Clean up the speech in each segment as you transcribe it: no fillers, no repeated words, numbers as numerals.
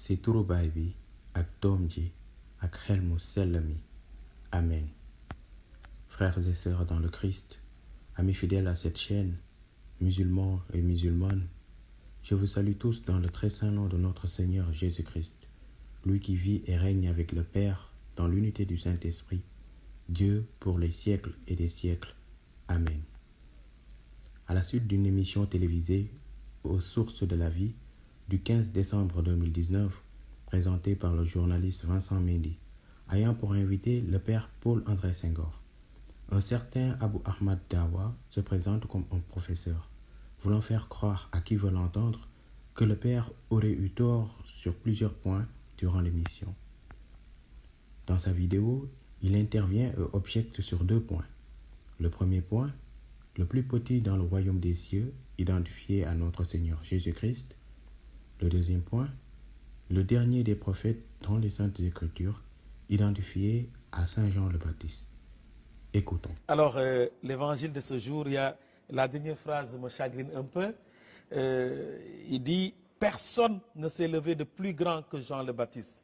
si turu baay bi ak doom ji ak xel mu sell mi. Amen. Frères et sœurs dans le Christ, amis fidèles à cette chaîne, musulmans et musulmanes, je vous salue tous dans le très saint nom de notre Seigneur Jésus-Christ, lui qui vit et règne avec le Père dans l'unité du Saint-Esprit, Dieu pour les siècles et des siècles. Amen. À la suite d'une émission télévisée aux sources de la vie du 15 décembre 2019, présentée par le journaliste Vincent Mendy, ayant pour invité le père Paul-André Senghor, un certain Abou Ahmad Dawa se présente comme un professeur, voulant faire croire à qui veut l'entendre que le père aurait eu tort sur plusieurs points durant l'émission. Dans sa vidéo, il intervient et objecte sur 2 points. Le premier point, le plus petit dans le royaume des cieux, identifié à notre Seigneur Jésus-Christ. Le deuxième point, le dernier des prophètes dans les Saintes Écritures, identifié à Saint Jean le Baptiste. Écoutons. Alors, l'évangile de ce jour, la dernière phrase me chagrine un peu. Il dit « Personne ne s'est levé de plus grand que Jean le Baptiste ».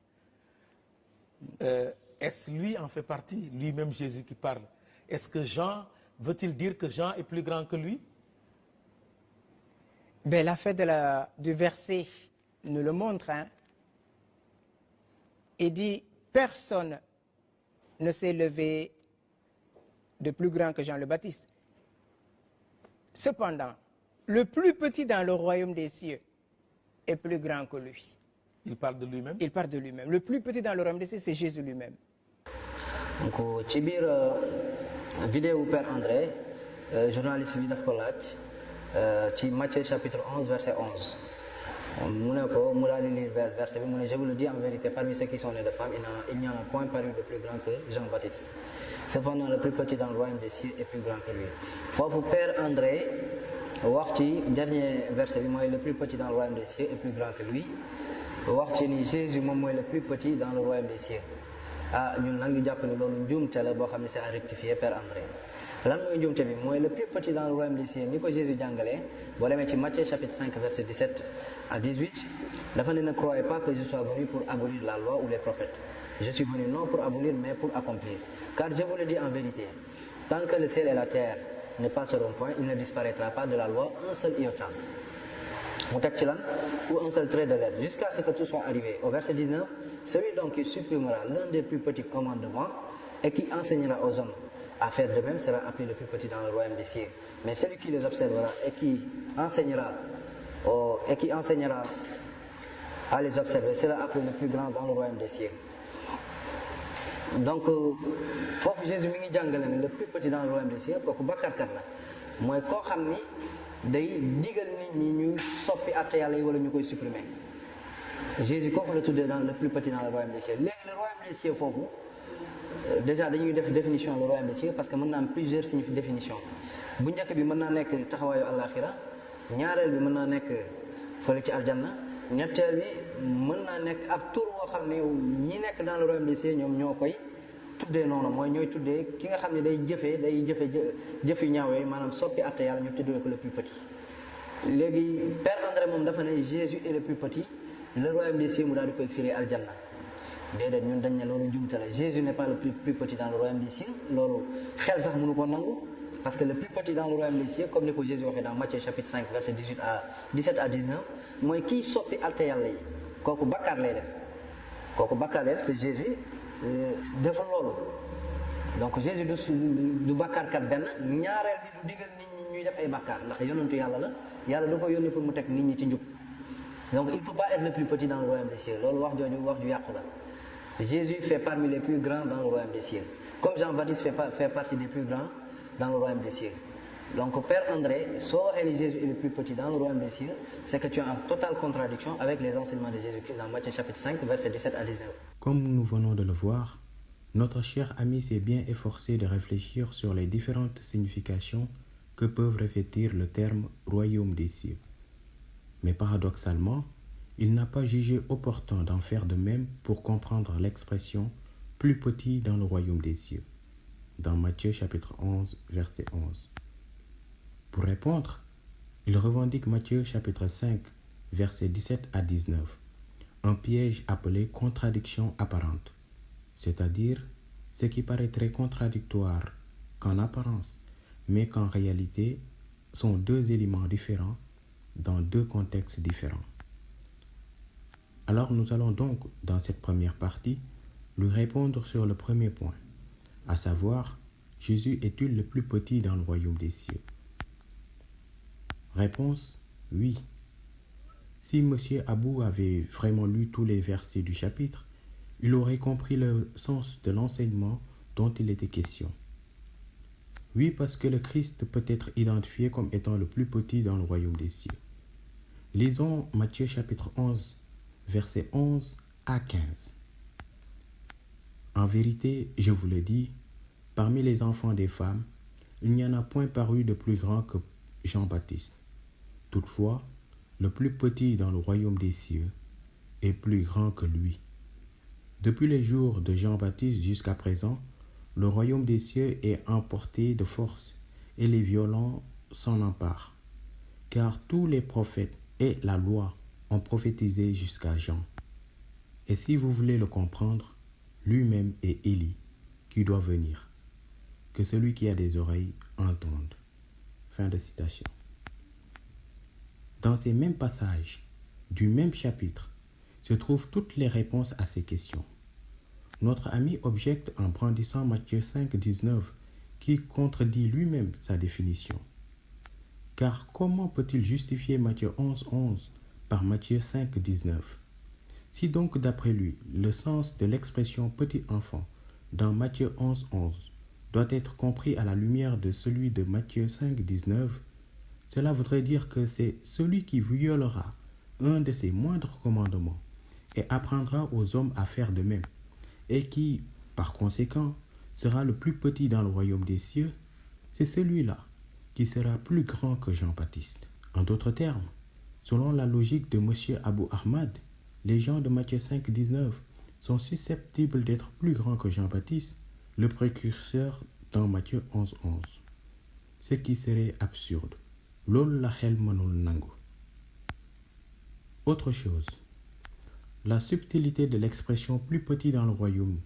Est-ce lui en fait partie, lui-même Jésus qui parle? Est-ce que Jean, veut-il dire que Jean est plus grand que lui? Ben, la fin du verset nous le montre. Il dit « Personne ne s'est levé de plus grand que Jean le Baptiste ». Cependant, le plus petit dans le royaume des cieux est plus grand que lui. Il parle de lui-même? Il parle de lui-même. Le plus petit dans le royaume des cieux, c'est Jésus lui-même. Donc, ci biir vidéo Père André journaliste bi daf ko laaj ci Matthieu chapitre 11 verset 11 mu ne ko mu daal di lire verset bi mu ne je vous le dis en vérité parmi ceux qui sont nés de femmes il n'y en a point paru de plus grand que Jean-Baptiste. Cependant le plus petit dans le royaume des cieux est plus grand que lui. Foofu Père André wax ci dernier verset bi mooy le plus petit dans le royaume des cieux est plus grand que lui. wax ci ni Jésus moom mooy le plus petit dans le royaume des cieux. ñun nag ñu jàpp ne loolu njuumte la boo xam ne c'est à rectifier Père André. lan mooy njuumte bi mooy le plus petit dans le royaume des cieux ni ko Jésus jàngalee boo demee ci Matthieu chapitre 5 verset 17 à 18 dafa ne croyez pas que je sois venu pour abolir la loi ou les prophètes. Je suis venu non pour abolir mais pour accomplir. Car je vous le dis en vérité, tant que le ciel et la terre ne passeront point, il ne disparaîtra pas de la loi un seul iota ou un seul trait de lettre, jusqu'à ce que tout soit arrivé. Au verset 19, celui donc qui supprimera l'un des plus petits commandements et qui enseignera aux hommes à faire de même sera appelé le plus petit dans le royaume des cieux. Mais celui qui les observera et qui enseignera à les observer sera appelé le plus grand dans le royaume des cieux. Donc, foofu Jésus mi ngi jàngale ne le plus petit dans le royaume des cieux kooku bakkarkat la mooy koo xam ni day digal nit ñi ñu soppi àtte yàlla yi wala ñu koy supprimer. Jésus kooku la tuddee dans le plus petit dans le royaume des cieux. Léegi le royaume des cieux foofu déjà dañuy def définition le royaume des cieux parce que mën na am plusieurs définitions. Bu njëkk bi mën naa nekk taxawaayu àllaaxira, ñaareel bi mën naa nekk fële ci aljanna, ñetteel bi mën naa nekk ab tur woo xam ne ñi nekk dans le royaume des cieux ñoom ñoo koy tuddee noonu mooy ñooy tuddee ki nga xam ne day jëfe jëf yu ñaaw yooyu maanaam soppi àtte yàlla ñu tuddee ko le plus petit. Léegi Père André moom dafa ne Jésus est le plus petit, le royaume des cieux mu daal di koy firi aljanna. Déedéet ñun dañ ne loolu njuumte la. Jésus n'est pas le plus petit dans le royaume des cieux, loolu xel sax mënu ko nangu parce que le plus petit dans le royaume des cieux comme ni ko Jésus waxee dans Matthieu chapitre 5 verset 17 à 19 mooy kiy soppi àtte yàlla yi kooku bakkaar lay def te Jésus deful loolu. Donc Jésus du bakkaarkat benn, ñaareel bi du digal nit ñi ñuy def ay bakkaar ndax yonentu yàlla la, yàlla du ko yónni pour mu teg nit ñi ci njub. Donc il ne peut pas être le plus petit dans le royaume des cieux. Loolu wax ju yàqu la. Jésus fait parmi les plus grands dans le royaume des cieux. Comme Jean-Baptiste fait partie des plus grands dans le royaume des cieux. Donc Père André, soo waxee ni Jésus est le plus petit dans le royaume des cieux, c'est que tu es en totale contradiction avec les enseignements de Jésus-Christ dans Matthieu chapitre 5 verset 17 à 19. Comme nous venons de le voir, notre cher ami s'est bien efforcé de réfléchir sur les différentes significations que peuvent revêtir le terme royaume des cieux. Mais paradoxalement, il n'a pas jugé opportun d'en faire de même pour comprendre l'expression « plus petit dans le royaume des cieux » dans Matthieu chapitre 11, verset 11. Pour répondre, il revendique Matthieu chapitre 5, versets 17 à 19, un piège appelé contradiction apparente, c'est-à-dire ce qui paraîtrait contradictoire qu'en apparence, mais qu'en réalité sont deux éléments différents dans deux contextes différents. Alors nous allons donc, dans cette première partie, lui répondre sur le premier point, à savoir, Jésus est-il le plus petit dans le royaume des cieux? Réponse, oui. Si M. Abou avait vraiment lu tous les versets du chapitre, il aurait compris le sens de l'enseignement dont il était question. Oui, parce que le Christ peut être identifié comme étant le plus petit dans le royaume des cieux. Lisons Matthieu chapitre 11, versets 11 à 15. En vérité, je vous le dis, parmi les enfants des femmes, il n'y en a point paru de plus grand que Jean-Baptiste. Toutefois, le plus petit dans le royaume des cieux est plus grand que lui. Depuis les jours de Jean-Baptiste jusqu'à présent, le royaume des cieux est emporté de force et les violents s'en emparent. Car tous les prophètes et la loi ont prophétisé jusqu'à Jean. Et si vous voulez le comprendre, lui-même est Élie qui doit venir. Que celui qui a des oreilles entende. Fin de citation. Dans ces mêmes passages, du même chapitre, se trouvent toutes les réponses à ces questions. Notre ami objecte en brandissant Matthieu 5, 19, qui contredit lui-même sa définition. Car comment peut-il justifier Matthieu 11, 11 par Matthieu 5, 19? Si donc d'après lui, le sens de l'expression petit enfant dans Matthieu 11, 11 doit être compris à la lumière de celui de Matthieu 5, 19, cela voudrait dire que c'est celui qui violera un de ses moindres commandements et apprendra aux hommes à faire de même, et qui, par conséquent, sera le plus petit dans le royaume des cieux, c'est celui-là qui sera plus grand que Jean-Baptiste. En d'autres termes, selon la logique de M. Abou Ahmad, les gens de Matthieu 5, 19 sont susceptibles d'être plus grands que Jean-Baptiste, le précurseur dans Matthieu 11, 11. Ce qui serait absurde. Lol la xel mënul nangu. Autre chose, la subtilité de l'expression plus petit dans le royaume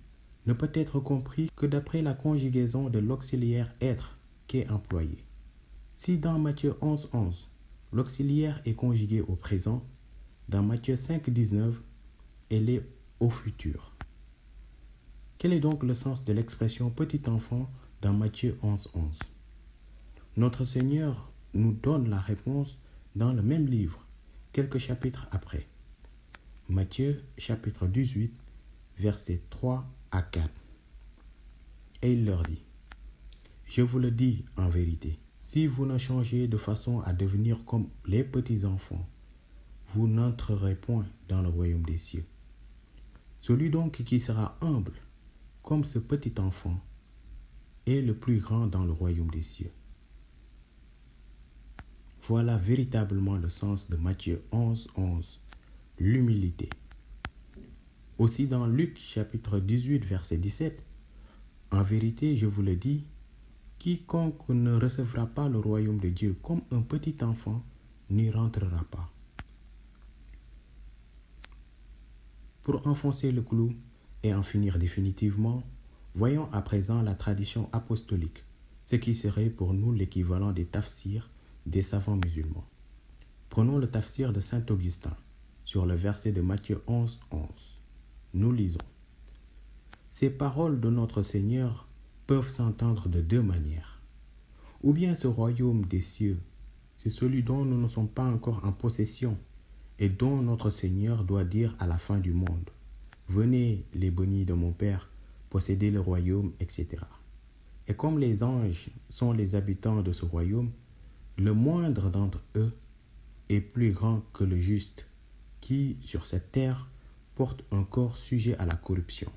ne peut être comprise que d'après la conjugaison de l'auxiliaire être qui est employé. Si dans Matthieu 11, 11, l'auxiliaire est conjugué au présent, dans Matthieu 5, 19, elle est au futur. Quel est donc le sens de l'expression petit enfant dans Matthieu 11, 11? Notre Seigneur nous donne la réponse dans le même livre, quelques chapitres après. Matthieu chapitre 18, versets 3 à 4. Et il leur dit, « Je vous le dis en vérité, si vous ne changez de façon à devenir comme les petits enfants, vous n'entrerez point dans le royaume des cieux. Celui donc qui sera humble, comme ce petit enfant, est le plus grand dans le royaume des cieux. » Voilà véritablement le sens de Matthieu 11, 11, l'humilité. Aussi dans Luc chapitre 18, verset 17, « En vérité, je vous le dis, quiconque ne recevra pas le royaume de Dieu comme un petit enfant n'y rentrera pas. » Pour enfoncer le clou et en finir définitivement, voyons à présent la tradition apostolique, ce qui serait pour nous l'équivalent des tafsirs des savants musulmans. Prenons le tafsir de saint Augustin sur le verset de Matthieu 11, 11. Nous lisons. Ces paroles de notre Seigneur peuvent s'entendre de deux manières. Ou bien ce royaume des cieux, c'est celui dont nous ne sommes pas encore en possession et dont notre Seigneur doit dire à la fin du monde, « Venez, les bénis de mon Père, possédez le royaume, etc. » Et comme les anges sont les habitants de ce royaume, le moindre d'entre eux est plus grand que le juste, qui, sur cette terre, porte un corps sujet à la corruption.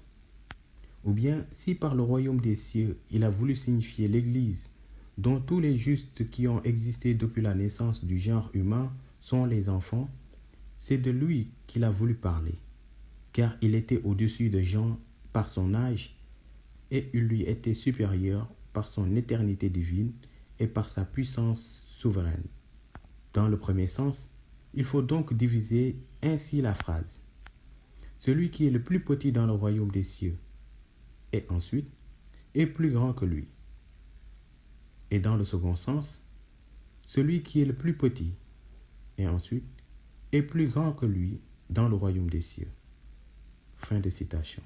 Ou bien, si par le royaume des cieux, il a voulu signifier l'Église, dont tous les justes qui ont existé depuis la naissance du genre humain sont les enfants, c'est de lui qu'il a voulu parler, car il était au-dessus de Jean par son âge, et il lui était supérieur par son éternité divine et par sa puissance souveraine. Dans le premier sens, il faut donc diviser ainsi la phrase. celui qui est le plus petit dans le royaume des cieux, et ensuite est plus grand que lui. Et dans le second sens, celui qui est le plus petit, et ensuite est plus grand que lui dans le royaume des cieux. Fin de citation.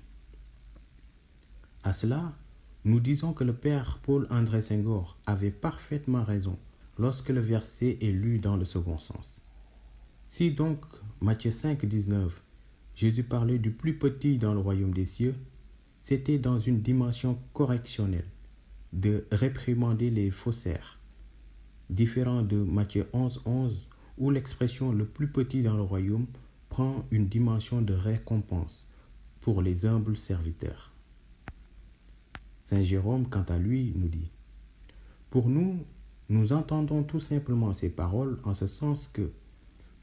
À cela, nous disons que le père Paul-André Senghor avait parfaitement raison lorsque le verset est lu dans le second sens. Si donc, Matthieu 5, 19, Jésus parlait du plus petit dans le royaume des cieux, c'était dans une dimension correctionnelle, de réprimander les faussaires, différent de Matthieu 11, 11, où l'expression le plus petit dans le royaume prend une dimension de récompense pour les humbles serviteurs. Saint Jérôme, quant à lui, nous dit: pour nous, nous entendons tout simplement ces paroles en ce sens que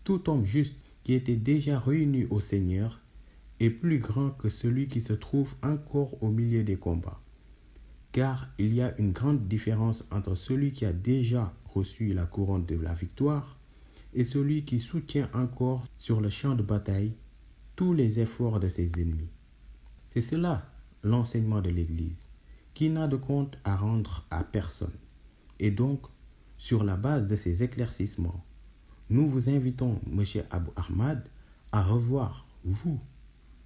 tout homme juste qui était déjà réuni au Seigneur est plus grand que celui qui se trouve encore au milieu des combats. Car il y a une grande différence entre celui qui a déjà reçu la couronne de la victoire et celui qui soutient encore sur le champ de bataille tous les efforts de ses ennemis. C'est cela l'enseignement de l'Église, qui n'a de compte à rendre à personne. Et donc, sur la base de ces éclaircissements, nous vous invitons, M. Abou Ahmad, à revoir, vous,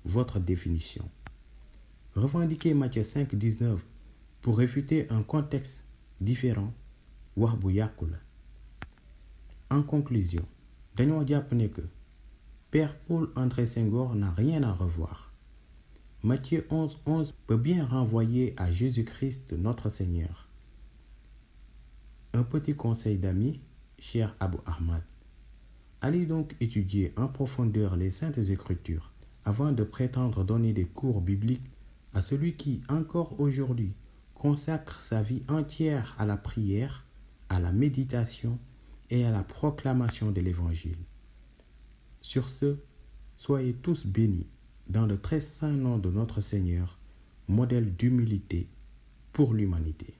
votre définition. Revendiquez Matthieu 5, 19 pour réfuter un contexte différent, wax bu yàqu la. En conclusion, dañoo jàpp ne que Père Paul-André Senghor n'a rien à revoir. Matthieu 11, 11 peut bien renvoyer à Jésus-Christ notre Seigneur. Un petit conseil d'amis, cher Abou Ahmad. Allez donc étudier en profondeur les Saintes Écritures avant de prétendre donner des cours bibliques à celui qui, encore aujourd'hui, consacre sa vie entière à la prière, à la méditation et à la proclamation de l'Évangile. Sur ce, soyez tous bénis dans le très saint nom de notre Seigneur, modèle d'humilité pour l'humanité.